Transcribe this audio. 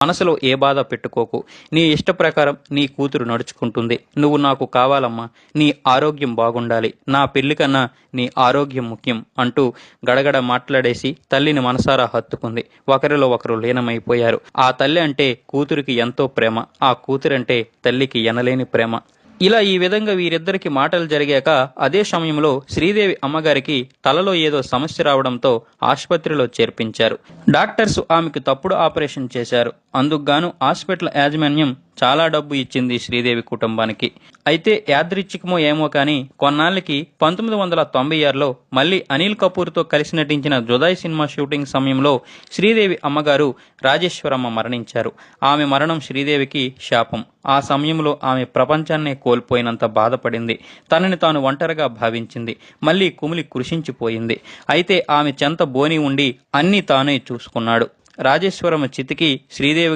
మనసులో ఏ బాధ పెట్టుకోకు. నీ ఇష్ట ప్రకారం నీ కూతురు నడుచుకుంటుంది. నువ్వు నాకు కావాలమ్మా. నీ ఆరోగ్యం బాగుండాలి. నా పెళ్లి కన్నా నీ ఆరోగ్యం ముఖ్యం అంటూ గడగడ మాట్లాడేసి తల్లిని మనసారా హత్తుకుంది. ఒకరిలో ఒకరు లీనమైపోయారు. ఆ తల్లి అంటే కూతురికి ఎంతో ప్రేమ. ఆ కూతురంటే తల్లికి ఎనలేని ప్రేమ. ఇలా ఈ విధంగా వీరిద్దరికి మాటలు జరిగాక అదే సమయంలో శ్రీదేవి అమ్మగారికి తలలో ఏదో సమస్య రావడంతో ఆసుపత్రిలో చేర్పించారు. డాక్టర్స్ ఆమెకు తప్పుడు ఆపరేషన్ చేశారు. అందుకుగాను హాస్పిటల్ యాజమాన్యం చాలా డబ్బు ఇచ్చింది శ్రీదేవి కుటుంబానికి. అయితే యాదృచ్ఛికమో ఏమో కానీ కొన్నాళ్ళకి 1996లో మళ్ళీ అనిల్ కపూర్తో కలిసి నటించిన జుదాయ్ సినిమా షూటింగ్ సమయంలో శ్రీదేవి అమ్మగారు రాజేశ్వరమ్మ మరణించారు. ఆమె మరణం శ్రీదేవికి శాపం. ఆ సమయంలో ఆమె ప్రపంచాన్నే కోల్పోయినంత బాధపడింది. తనని తాను ఒంటరిగా భావించింది. మళ్ళీ కుమిలి కృషించిపోయింది. అయితే ఆమె చెంత బోని ఉండి అన్నీ తానే చూసుకున్నాడు. రాజేశ్వరమ్మ చితికి శ్రీదేవి